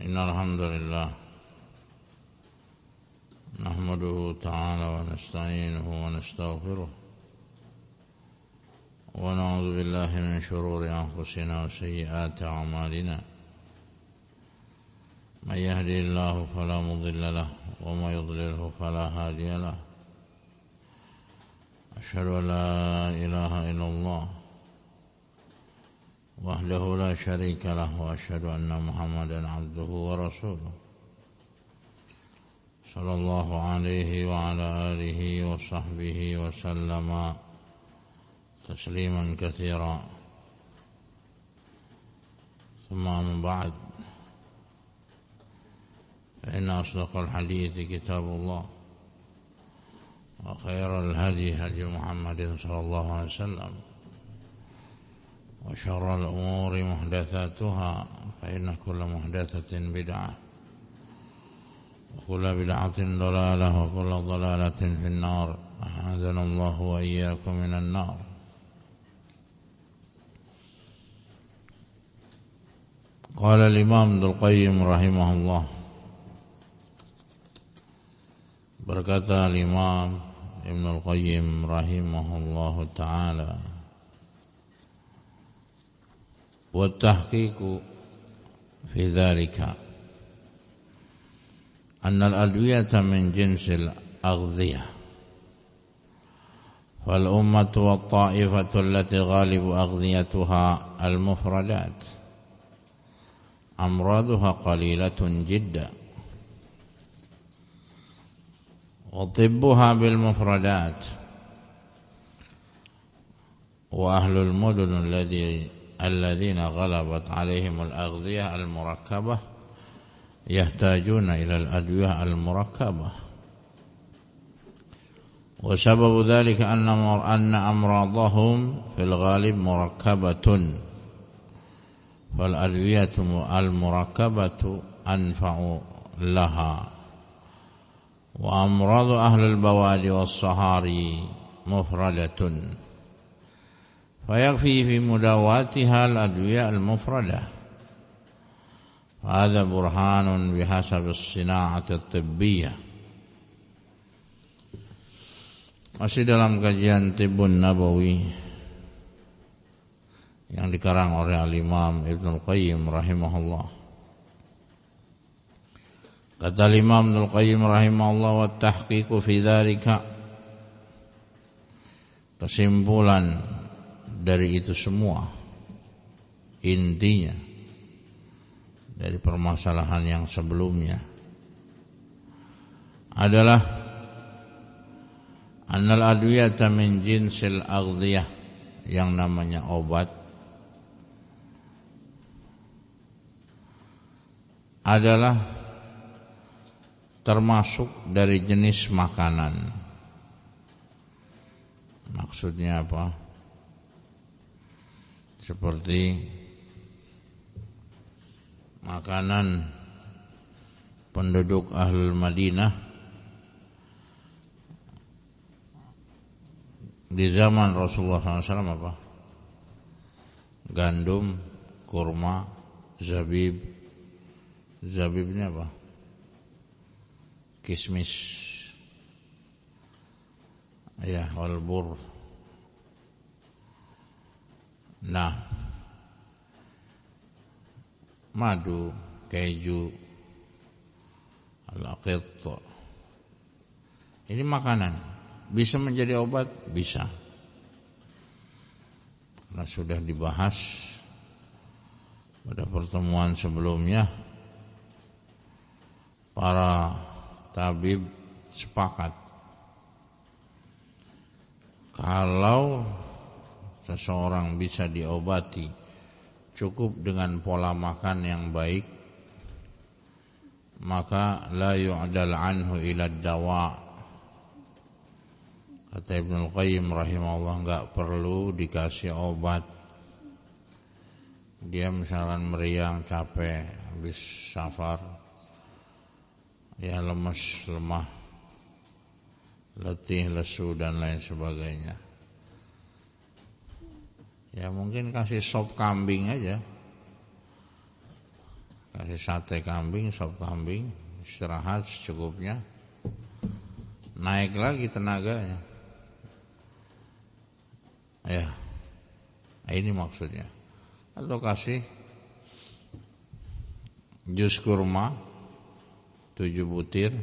إن الحمد لله نحمده تعالى ونستعينه ونستغفره ونعوذ بالله من شرور أنفسنا وسيئات أعمالنا من يهدي الله فلا مضل له ومن يضلله فلا هادي له أشهد أن لا إله إلا الله وحده لا شريك له وأشهد أن محمدا عبده ورسوله صلى الله عليه وعلى آله وصحبه وسلم تسليما كثيرا ثم من بعد فإن أصدق الحديث كتاب الله وخير الهدي هدي محمد صلى الله عليه وسلم وشر الأمور محدثاتها فإن كل محدثة بدعة وكل بدعة ضلالة وكل ضلالة في النار أعاذنا الله وإياكم من النار. قال الإمام ابن القيم رحمه الله, berkata Imam Ibn al-Qayyim rahimahullahu ta'ala, والتحقيق في ذلك أن الأدوية من جنس الأغذية فالأمة والطائفة التي غالب أغذيتها المفردات أمراضها قليلة جدا وطبها بالمفردات وأهل المدن الذين غلبت عليهم الأغذية المركبة يحتاجون إلى الأدوية المركبة وسبب ذلك أن أمراضهم في الغالب مركبة فالأدوية المركبة أنفع لها وأمراض أهل البوادي والصحاري مفردة فيكفي في مداواتها الأدوية المفردة. هذا برهان بحسب الصناعة الطبية. Masih dalam kajian Tibbun Nabawi yang dikarang oleh Al-Imam Ibn al-Qayyim rahimahullah. Kata Imam Ibn al-Qayyim rahimahullah, wa tahqiqu fi dzalika, kesimpulan dari itu semua, intinya dari permasalahan yang sebelumnya adalah annal adwiyata min jinsil aghdiyah, yang namanya obat adalah termasuk dari jenis makanan. Maksudnya apa? Seperti makanan penduduk Ahlul Madinah di zaman Rasulullah SAW apa? Gandum, kurma, zabib. Zabibnya apa? Kismis. Ya, wal-bur. Nah, madu, keju, al-aqit, ini makanan. Bisa menjadi obat? Bisa. Karena sudah dibahas pada pertemuan sebelumnya, para tabib sepakat kalau seseorang bisa diobati cukup dengan pola makan yang baik, maka la yu'dal anhu ila dawa. Kata Ibnu al-Qayyim rahimahullah, enggak perlu dikasih obat. Dia misalkan meriang, capek, habis safar, ya lemes, lemah, letih, lesu dan lain sebagainya. Ya mungkin kasih sop kambing aja, kasih sate kambing, sop kambing, istirahat secukupnya, naik lagi tenaganya. Ya, ini maksudnya. Atau kasih jus kurma 7 butir,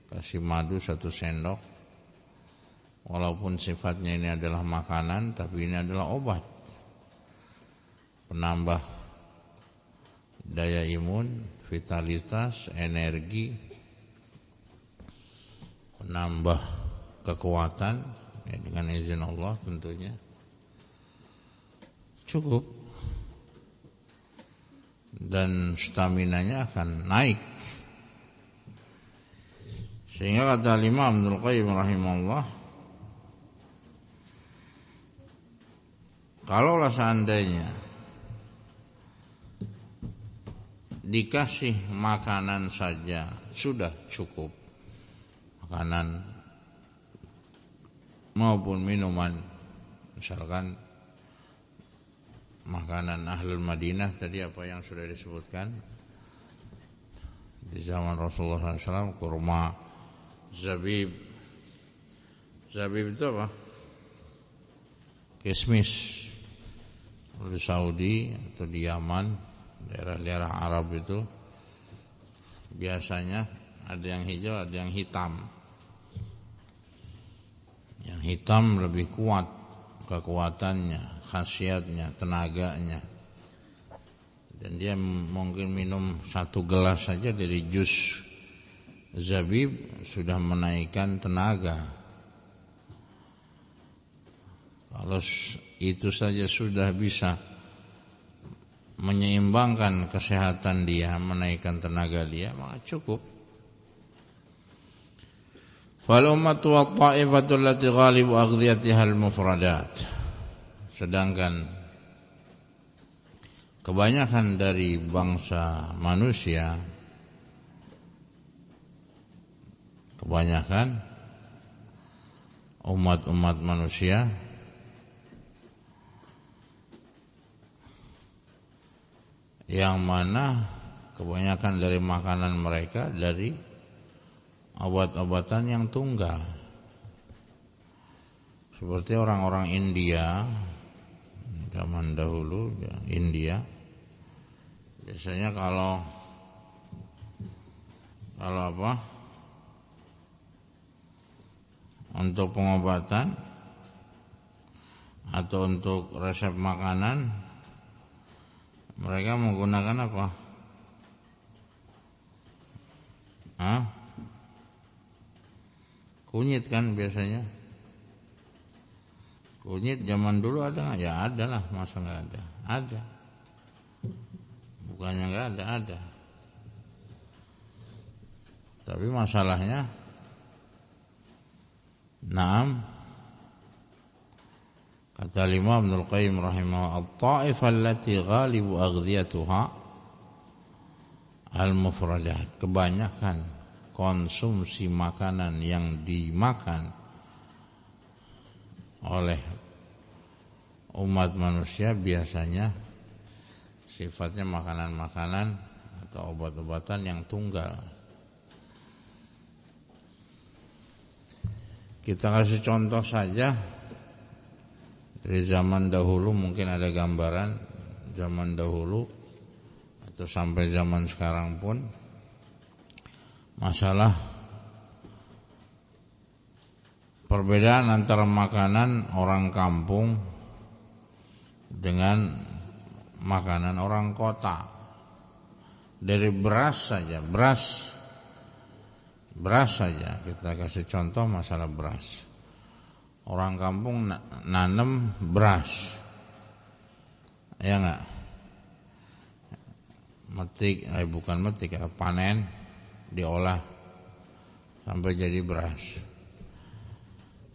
kasih madu 1 sendok. Walaupun sifatnya ini adalah makanan, tapi ini adalah obat, penambah daya imun, vitalitas, energi, penambah kekuatan, ya, dengan izin Allah tentunya. Cukup. Dan staminanya akan naik. Sehingga kata Imam Ibnul Qayyim rahimahullah, kalaulah seandainya dikasih makanan saja sudah cukup, makanan maupun minuman, misalkan makanan Ahlul Madinah tadi apa yang sudah disebutkan di zaman Rasulullah SAW, kurma, zabib. Zabib itu apa? Kismis. Di Saudi atau di Yaman, daerah-daerah Arab itu biasanya ada yang hijau, ada yang hitam. Yang hitam lebih kuat kekuatannya, khasiatnya, tenaganya. Dan dia mungkin minum 1 gelas saja dari jus zabib sudah menaikkan tenaga. Kalau itu saja sudah bisa menyeimbangkan kesehatan dia, menaikkan tenaga dia, maka cukup. Fal ummatu wat ta'ifatul lati ghalibu aghdiyatiha al-mufradat. Sedangkan kebanyakan dari bangsa manusia, kebanyakan umat-umat manusia yang mana kebanyakan dari makanan mereka dari obat-obatan yang tunggal. Seperti orang-orang India zaman dahulu, ya, India biasanya kalau apa, untuk pengobatan atau untuk resep makanan, mereka menggunakan apa? Kunyit kan biasanya. Kunyit zaman dulu ada nggak? Ya ada lah, masa nggak ada? Ada. Bukannya nggak ada, ada. Tapi masalahnya, naam, kata Imam Ibnul Qayyim rahimahullah, at-ta'ifah allati ghalibu aghdiyatuha al-mufradat. Kebanyakan konsumsi makanan yang dimakan oleh umat manusia biasanya sifatnya makanan-makanan atau obat-obatan yang tunggal. Kita kasih contoh saja dari zaman dahulu, mungkin ada gambaran zaman dahulu atau sampai zaman sekarang pun, masalah perbedaan antara makanan orang kampung dengan makanan orang kota. Dari beras saja, beras saja kita kasih contoh masalah beras. Orang kampung nanam beras, ya enggak? Bukan metik, panen, diolah sampai jadi beras.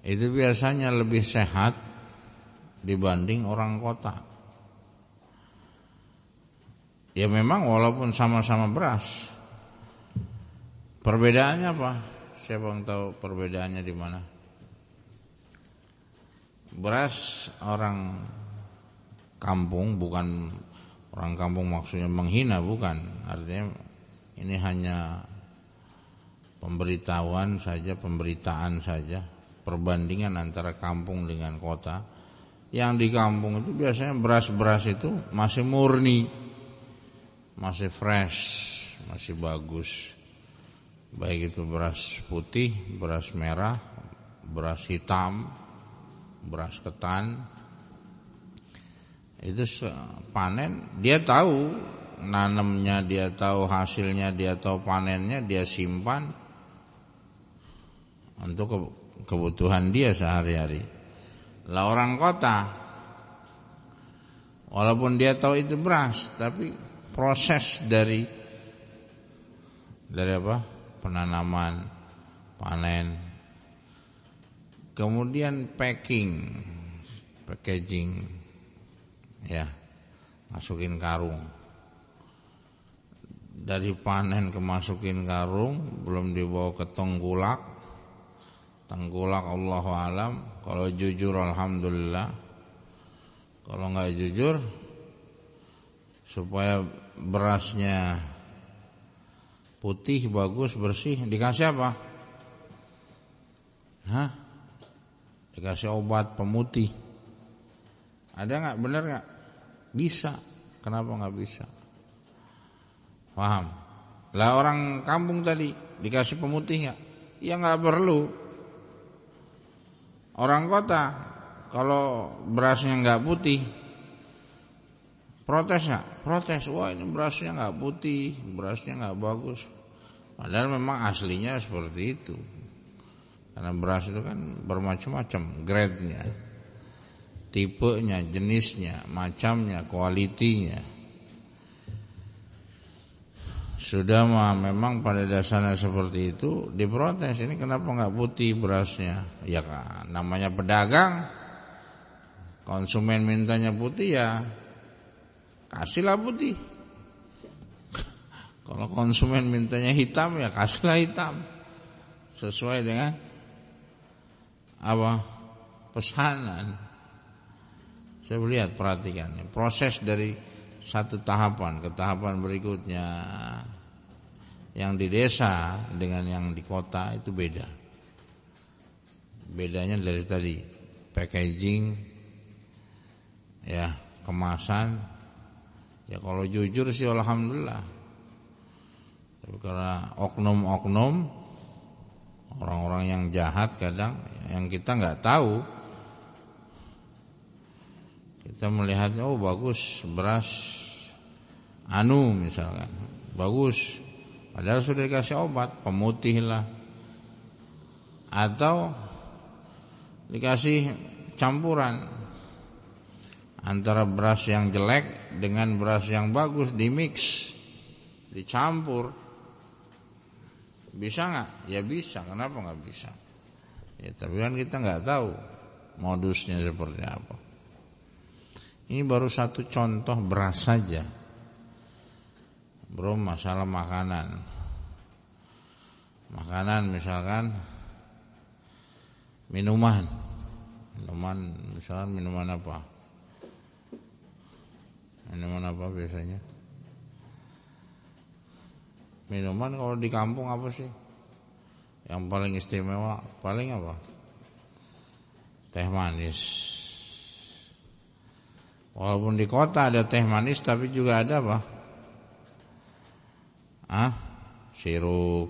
Itu biasanya lebih sehat dibanding orang kota. Ya memang walaupun sama-sama beras, perbedaannya apa? Siapa yang tahu perbedaannya di mana? Beras orang kampung, bukan Orang kampung maksudnya menghina, bukan. Artinya ini hanya pemberitahuan saja, pemberitaan saja, perbandingan antara kampung dengan kota. Yang di kampung itu biasanya beras-beras itu masih murni, masih fresh, masih bagus. Baik itu beras putih, beras merah, beras hitam, beras ketan. Itu panen, dia tahu nanamnya, dia tahu hasilnya, dia tahu panennya, dia simpan untuk kebutuhan dia sehari-hari. Lah orang kota, walaupun dia tahu itu beras, tapi proses dari apa? Penanaman, panen, kemudian packaging, ya, masukin karung. Dari panen ke masukin karung, belum dibawa ke tengkulak. Tengkulak Allahu alam. Kalau jujur alhamdulillah. Kalau enggak jujur, supaya berasnya putih, bagus, bersih, dikasih apa? Dikasih obat pemutih. Ada enggak? Benar enggak? Bisa. Kenapa enggak bisa? Paham? Lah orang kampung tadi dikasih pemutih enggak? Ya enggak perlu. Orang kota kalau berasnya enggak putih, protes enggak? Protes. Wah, ini berasnya enggak putih, berasnya enggak bagus. Padahal memang aslinya seperti itu. Karena beras itu kan bermacam-macam grade-nya, tipenya, jenisnya, macamnya, kualitinya. Sudah memang pada dasarnya seperti itu, diprotes. Ini kenapa enggak putih berasnya? Ya kan, namanya pedagang, konsumen mintanya putih, ya kasihlah putih. Kalau konsumen mintanya hitam, ya kasihlah hitam, sesuai dengan apa? Pesanan. Saya lihat, perhatikan proses dari satu tahapan ke tahapan berikutnya. Yang di desa dengan yang di kota itu beda. Bedanya dari tadi, packaging, ya, kemasan. Ya kalau jujur sih alhamdulillah. Tapi karena oknum-oknum, orang-orang yang jahat kadang, yang kita enggak tahu, kita melihatnya, oh bagus, beras anu misalkan, bagus, padahal sudah dikasih obat pemutih lah, atau dikasih campuran antara beras yang jelek dengan beras yang bagus, dimix, dicampur. Bisa nggak? Ya bisa. Kenapa nggak bisa? Ya tapi kan kita nggak tahu modusnya seperti apa. Ini baru satu contoh beras saja. Belum masalah makanan. Makanan misalkan minuman. Minuman misalkan minuman apa? Minuman apa biasanya? Minuman kalau di kampung apa sih? Yang paling istimewa, paling apa? Teh manis. Walaupun di kota ada teh manis, tapi juga ada apa? Sirup.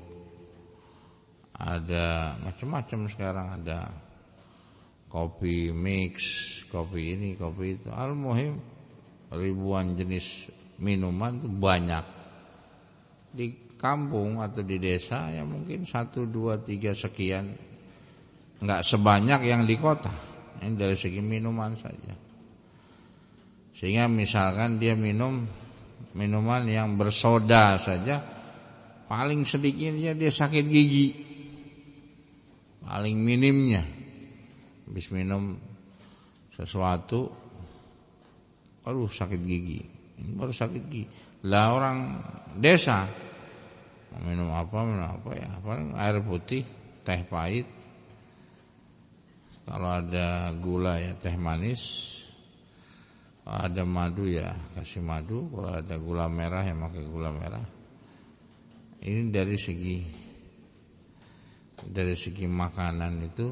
Ada macam-macam sekarang, ada kopi mix, kopi ini, kopi itu. Al-muhim ribuan jenis minuman itu banyak. Di kampung atau di desa ya mungkin 1, 2, 3 sekian, enggak sebanyak yang di kota. Ini dari segi minuman saja. Sehingga misalkan dia minum minuman yang bersoda saja, paling sedikitnya dia sakit gigi. Paling minimnya habis minum sesuatu, aduh sakit gigi. Ini baru sakit gigi. Lah orang desa minum apa ya, paling air putih, teh pahit. Kalau ada gula ya teh manis. Kalau ada madu ya kasih madu, kalau ada gula merah ya pakai gula merah. Ini dari segi makanan itu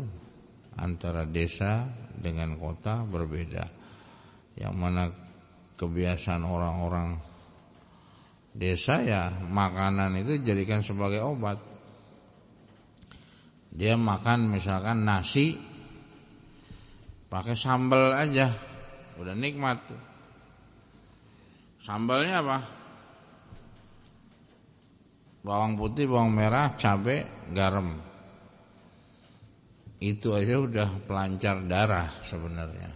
antara desa dengan kota berbeda. Yang mana kebiasaan orang-orang desa ya makanan itu dijadikan sebagai obat. Dia makan misalkan nasi pakai sambal aja, udah nikmat. Sambalnya apa? Bawang putih, bawang merah, cabai, garam. Itu aja udah pelancar darah sebenarnya.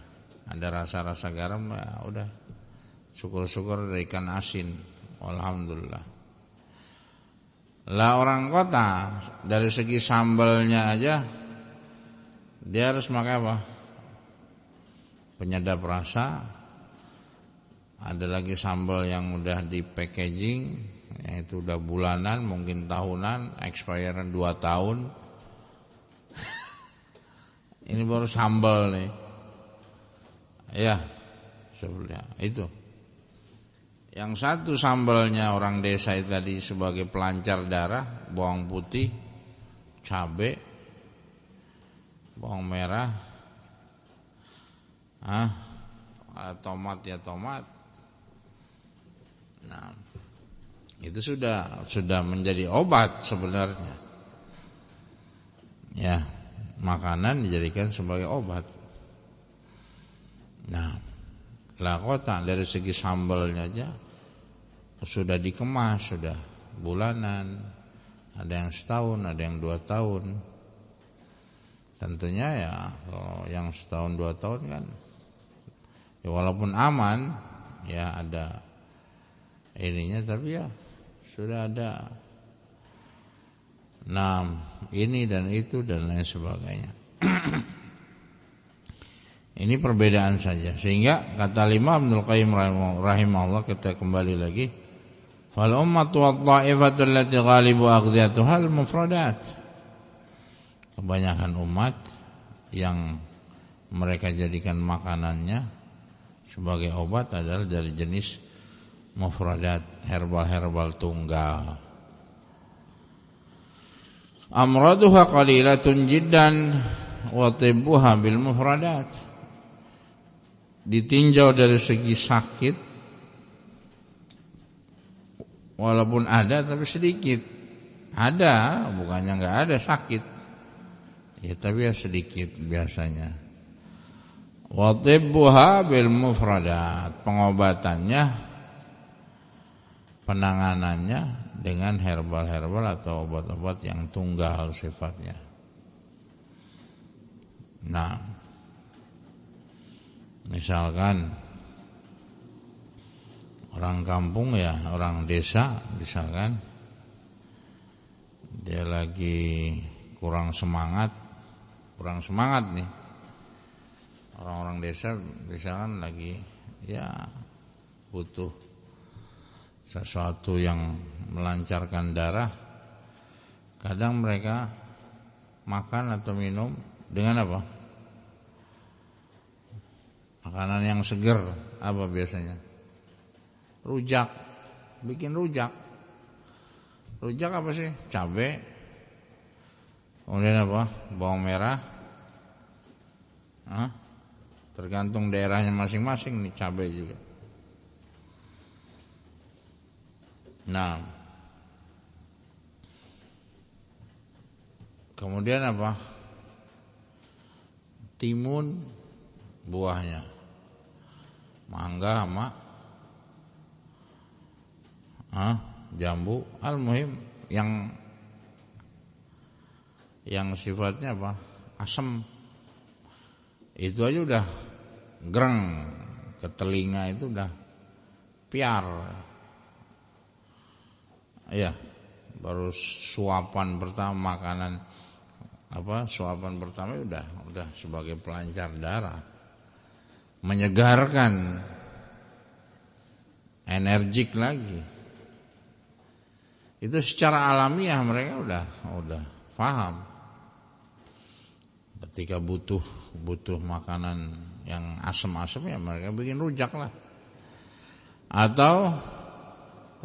Ada rasa-rasa garam ya udah. Syukur-syukur ada ikan asin. Alhamdulillah. Lah orang kota dari segi sambalnya aja dia harus pakai apa? Penyedap rasa. Ada lagi sambal yang udah di packaging, yaitu udah bulanan, mungkin tahunan, expirean 2 tahun. Ini baru sambal nih. Ya, sebenarnya itu. Yang satu sambalnya orang desa itu tadi sebagai pelancar darah, bawang putih, cabai, bawang merah, tomat ya tomat. Nah, itu sudah menjadi obat sebenarnya. Ya, makanan dijadikan sebagai obat. Nah, lah kota dari segi sambalnya aja sudah dikemas, sudah bulanan, ada yang setahun, ada yang 2 tahun. Tentunya ya kalau yang setahun 2 tahun kan ya walaupun aman ya ada ininya, tapi ya sudah ada ini dan itu dan lain sebagainya. Ini perbedaan saja. Sehingga kata Imam Ibnul Qayyim rahimahullah, kita kembali lagi, fal ummatu wadh-dha'ifatu allati ghalibu aghdiyatuha al-mufradat. Kebanyakan umat yang mereka jadikan makanannya sebagai obat adalah dari jenis mufradat, herbal-herbal tunggal. Amraduha qalilatun jiddan wa tibbuha bil mufradat. Ditinjau dari segi sakit, walaupun ada tapi sedikit. Ada, bukannya enggak ada sakit. Ya tapi ya sedikit biasanya. Wa tibbuha bil mufradat. Pengobatannya, penanganannya dengan herbal-herbal atau obat-obat yang tunggal sifatnya. Nah, misalkan orang kampung ya, orang desa misalkan dia lagi kurang semangat nih. Orang-orang desa misalkan lagi ya butuh sesuatu yang melancarkan darah. Kadang mereka makan atau minum dengan apa? Makanan yang seger, apa biasanya? Rujak, bikin rujak. Rujak apa sih? Cabai, kemudian apa? Bawang merah. Tergantung daerahnya masing-masing nih cabai juga. Nah, kemudian apa? Timun buahnya. Mangga sama jambu, al-muhim yang sifatnya apa? Asam. Itu aja udah greng ke telinga, itu udah piar. Ya, baru suapan pertama makanan suapan pertama udah sebagai pelancar darah. Menyegarkan, energik lagi. Itu secara alamiah mereka udah paham. Ketika butuh makanan yang asam-asam ya mereka bikin rujak lah. Atau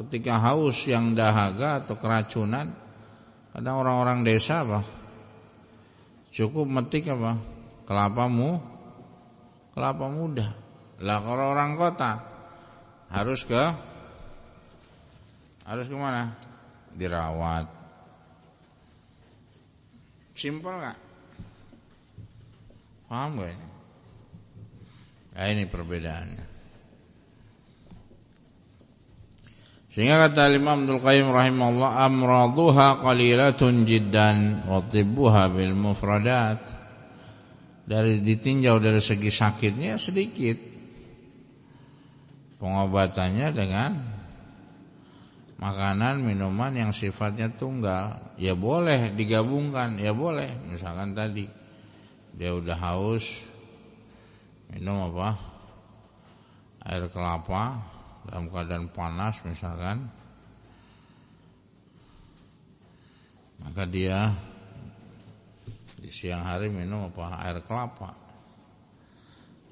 ketika haus yang dahaga atau keracunan, kadang orang-orang desa apa? Cukup metik apa? Kelapa muda. Lah kalau orang kota harus kemana? Dirawat. Simpel nggak? Paham nggak ini? Nah, ini perbedaannya. Sehingga kata Imam Abdul Qayyim rahimahullah, amraduha qalilatun jiddan wa tibbuha bil mufradat. Dari ditinjau dari segi sakitnya sedikit, pengobatannya dengan makanan minuman yang sifatnya tunggal. Ya boleh digabungkan, ya boleh. Misalkan tadi dia udah haus, minum apa? Air kelapa dalam keadaan panas misalkan, maka dia di siang hari minum apa? Air kelapa.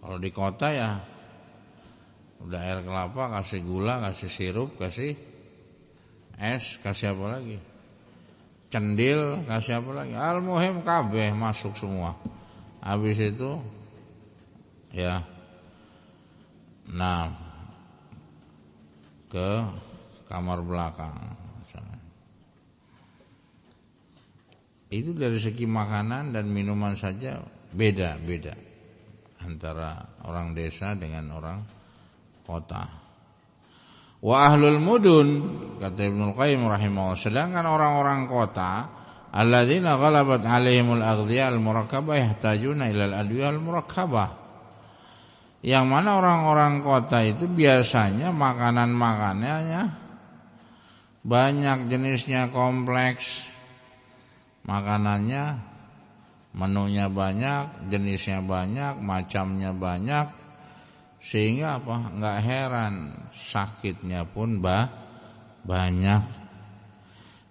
Kalau di kota ya udah air kelapa, kasih gula, kasih sirup, kasih es, kasih apa lagi? Cendil, kasih apa lagi? Al-muhim kabeh masuk semua. Habis itu ya, nah ke kamar belakang misalnya. Itu dari segi makanan dan minuman saja beda-beda antara orang desa dengan orang kota. Wa ahlul mudun, kata Ibnu Qayyim rahimahullah, sedangkan orang-orang kota alladzina ghalabat 'alaihimul aghdhiya al-murakkabah yahtajuna ilal adwiyah al-murakkabah. Yang mana orang-orang kota itu biasanya makanan-makanannya banyak jenisnya, kompleks. Makanannya, menunya banyak, jenisnya banyak, macamnya banyak, sehingga apa? Enggak heran sakitnya pun banyak.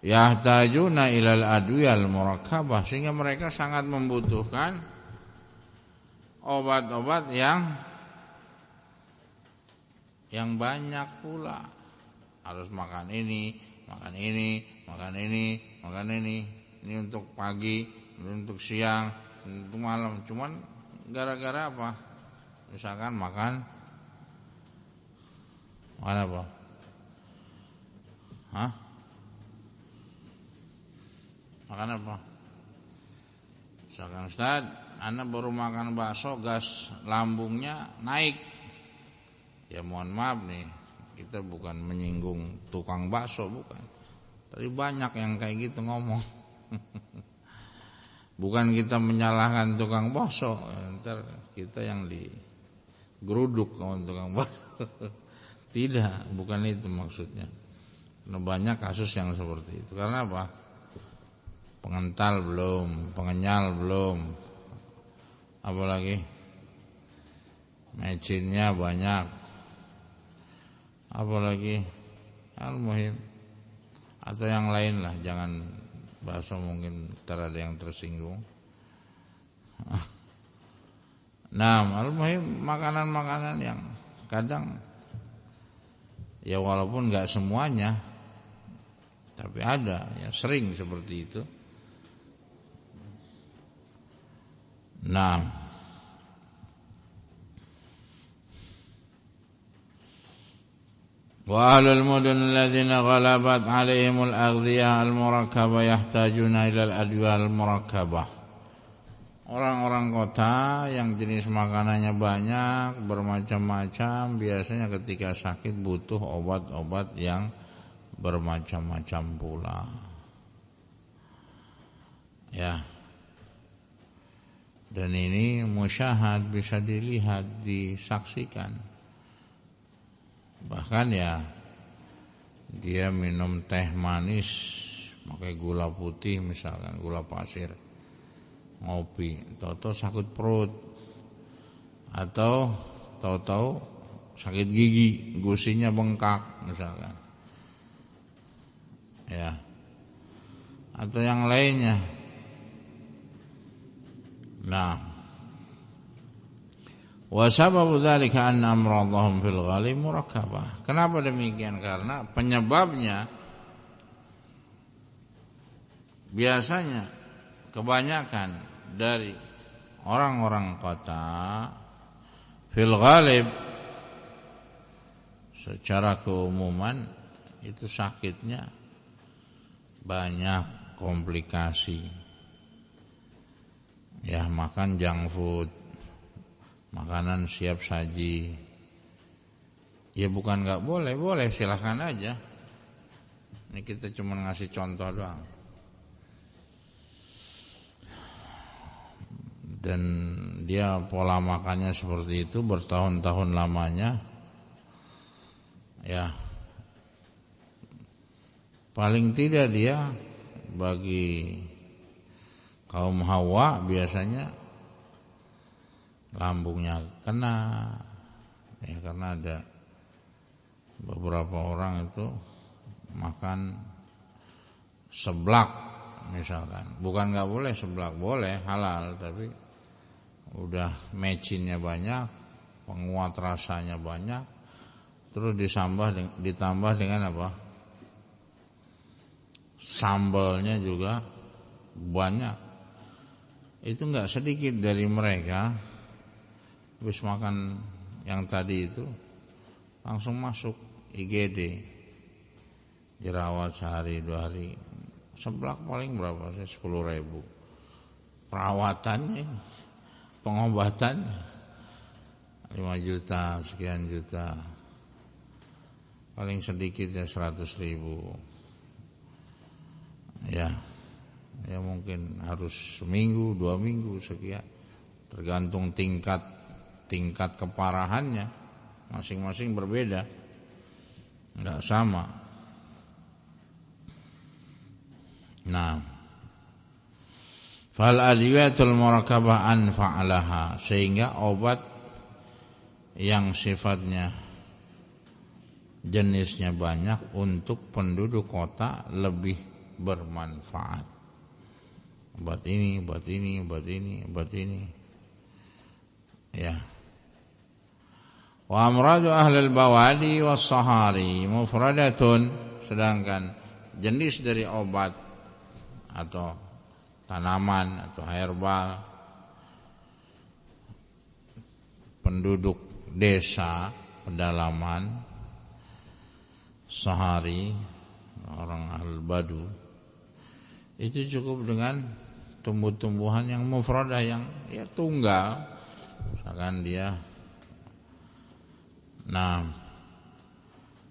Yahtajuna ilal adwiyal murakkabah, sehingga mereka sangat membutuhkan obat-obat yang banyak pula. Harus makan ini, makan ini, makan ini, makan ini. Ini untuk pagi, ini untuk siang, ini untuk malam. Cuman gara-gara apa? Misalkan makan apa? Hah? Makan apa? Misalkan Ustaz, Anda baru makan bakso, gas lambungnya naik. Ya mohon maaf nih, kita bukan menyinggung tukang bakso, bukan. Tapi banyak yang kayak gitu ngomong. Bukan kita menyalahkan tukang bakso, ntar kita yang digeruduk sama tukang bakso. Tidak, bukan itu maksudnya. Nah, banyak kasus yang seperti itu. Karena apa? Pengental belum, pengenyal belum, apalagi mecinnya banyak, apalagi al-muhim atau yang lain lah, jangan bahasa mungkin ada yang tersinggung. Nah, al-muhim makanan-makanan yang kadang ya walaupun enggak semuanya, tapi ada ya sering seperti itu. Nah, wa ahlul mudun alladzina ghalabat 'alaihimul aghdhiyah al-murakkabah yahtajuna ilal adwiyah al-murakkabah. Orang-orang kota yang jenis makanannya banyak, bermacam-macam, biasanya ketika sakit butuh obat-obat yang bermacam-macam pula. Ya. Dan ini musyahad, bisa dilihat, disaksikan. Bahkan ya dia minum teh manis pakai gula putih misalkan, gula pasir, ngopi, tahu-tahu sakit perut, atau tahu-tahu sakit gigi, gusinya bengkak misalkan, ya, atau yang lainnya. Nah, Wa sababu dzalika anna amradhahum fil ghalib murakkabah. Kenapa demikian? Karena penyebabnya biasanya kebanyakan dari orang-orang kota fil ghalib secara keumuman itu sakitnya banyak komplikasi. Ya, makan junk food, makanan siap saji. Ya bukan enggak boleh, boleh silakan aja. Ini kita cuma ngasih contoh doang. Dan dia pola makannya seperti itu bertahun-tahun lamanya. Ya, paling tidak dia bagi kaum Hawa biasanya lambungnya kena, ya karena ada beberapa orang itu makan seblak misalkan. Bukan nggak boleh seblak, boleh halal, tapi udah mecinnya banyak, penguat rasanya banyak, terus ditambah dengan apa? Sambalnya juga banyak. Itu enggak sedikit dari mereka habis makan yang tadi itu langsung masuk IGD, dirawat sehari 2 hari. Seblak paling berapa sih? 10.000. Perawatannya, pengobatan 5 juta, sekian juta. Paling sedikit ya 100.000. Ya mungkin harus seminggu, 2 minggu sekian, tergantung tingkat keparahannya, masing-masing berbeda, enggak sama. Nah, fal adwiyatul murakkabah anfa'laha, sehingga obat yang sifatnya jenisnya banyak untuk penduduk kota lebih bermanfaat. Obat ini. Ya. Wa amradu ahlil bawadi was sahari mufradatun, sedangkan jenis dari obat atau tanaman atau herbal penduduk desa pedalaman sahari, orang al-badu, itu cukup dengan tumbuh-tumbuhan yang mufradah, yang ya tunggal. Misalkan dia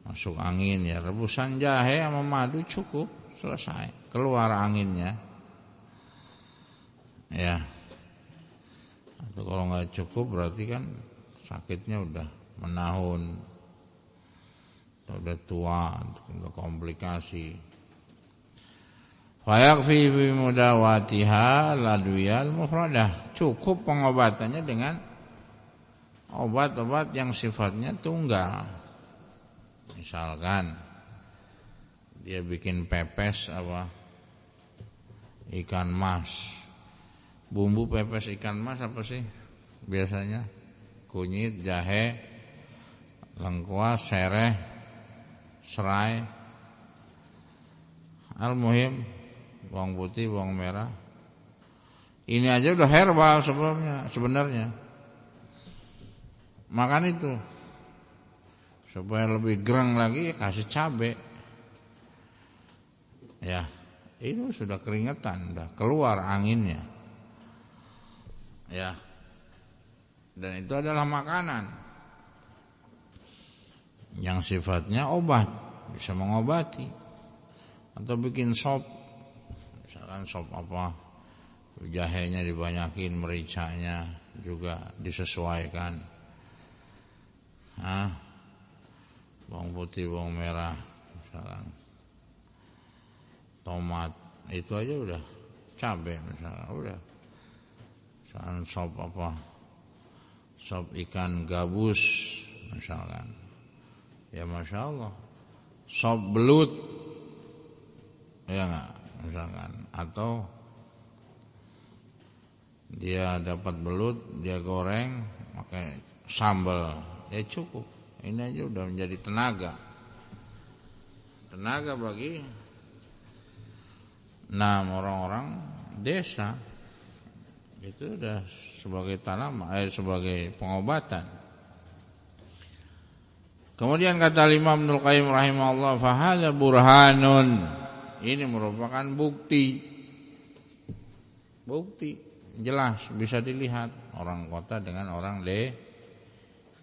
masuk angin, ya rebusan jahe sama madu cukup, selesai, keluar anginnya. Ya. Atau kalau enggak cukup berarti kan sakitnya udah menahun, udah tua, udah komplikasi. Fayakfi fi mudawatiha ladwiyal mufradah, cukup pengobatannya dengan obat-obat yang sifatnya tunggal. Misalkan dia bikin pepes ikan mas. Bumbu pepes ikan mas apa sih biasanya? Kunyit, jahe, lengkuas, sereh, serai, al-muhim bawang putih, bawang merah. Ini aja udah herbal sebenarnya. Makan itu supaya lebih gereng lagi, kasih cabai. Ya, itu sudah keringetan, udah keluar anginnya. Ya. Dan itu adalah makanan yang sifatnya obat, bisa mengobati. Atau bikin sop, misalkan sop apa, jahenya dibanyakin, mericanya juga disesuaikan. Bawang putih, bawang merah, misalkan tomat, itu aja udah, cabai misalkan udah. Misalkan sop apa, sop ikan gabus misalkan, ya Masya Allah. Sop belut, ya enggak, misalkan. Atau dia dapat belut, dia goreng pakai sambal, ya cukup. Ini aja udah menjadi tenaga bagi orang-orang desa. Itu udah sebagai sebagai pengobatan. Kemudian kata Imam Ibnu Qayyim rahimahullah, fa hadza burhanun. Ini merupakan bukti jelas, bisa dilihat orang kota dengan orang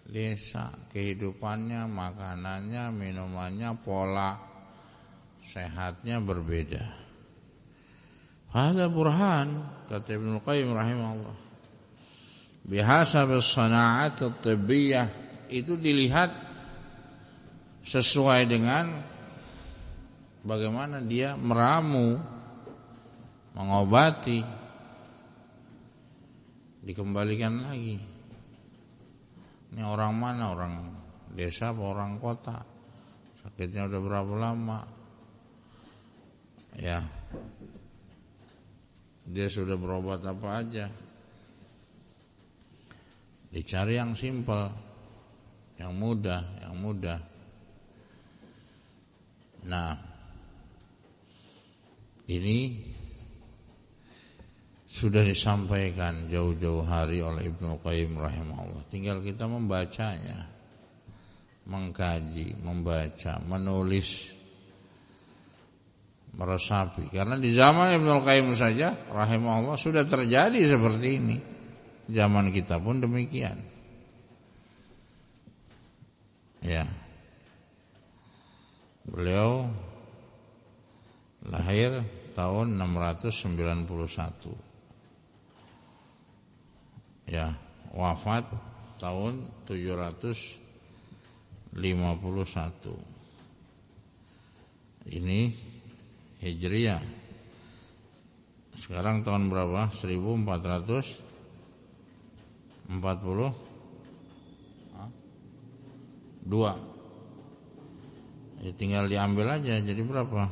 desa, kehidupannya, makanannya, minumannya, pola sehatnya berbeda. Hadza burhan, kata Ibnu Qayyim rahimahullah. Bihasab as-sana'at at-tibbiyah, itu dilihat sesuai dengan bagaimana dia meramu, mengobati, dikembalikan lagi. Ini orang mana, orang desa apa orang kota? Sakitnya udah berapa lama? Ya, dia sudah berobat apa aja? Dicari yang simpel, yang mudah. Nah, ini sudah disampaikan jauh-jauh hari oleh Ibnu Qayyim rahimahullah. Tinggal kita membacanya, mengkaji, membaca, menulis, meresapi. Karena di zaman Ibnu Qayyim saja rahimahullah sudah terjadi seperti ini. Zaman kita pun demikian. Ya. Beliau lahir tahun 691. Ya, wafat tahun 751. Ini Hijriah. Sekarang tahun berapa? 1442. Ya, tinggal diambil aja, jadi berapa?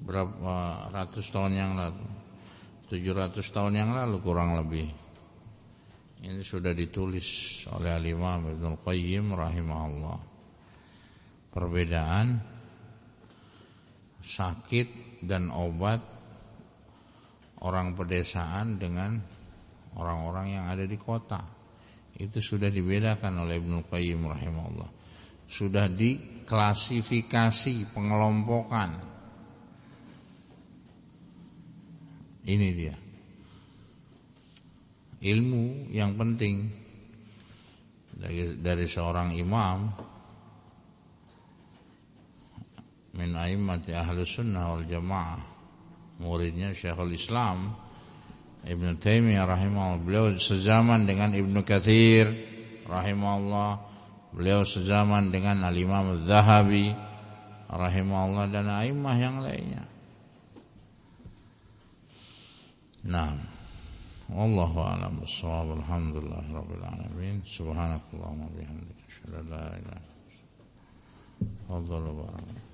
Berapa ratus tahun yang lalu? 700 tahun yang lalu kurang lebih. Ini sudah ditulis oleh Imam Ibnu Qayyim rahimahullah. Perbedaan sakit dan obat orang pedesaan dengan orang-orang yang ada di kota. Itu sudah dibedakan oleh Ibnu Qayyim rahimahullah. Sudah diklasifikasi, pengelompokan. Ini dia ilmu yang penting dari seorang imam min a'immati ahlus sunnah wal jamaah, muridnya Syekhul Islam Ibnu Taimiyah rahimahullah. Beliau sezaman dengan Ibnu Katsir rahimahullah. Beliau sezaman dengan Al-Imam Az-Zahabi rahimahullah dan a'immah yang lainnya. Nah, wallahu a'lam bissawab. Alhamdulillahirabbil alamin. Subhanakallahumma wa bihamdika asyhadu an la ilaha illa anta astaghfiruka wa atubu ilaik.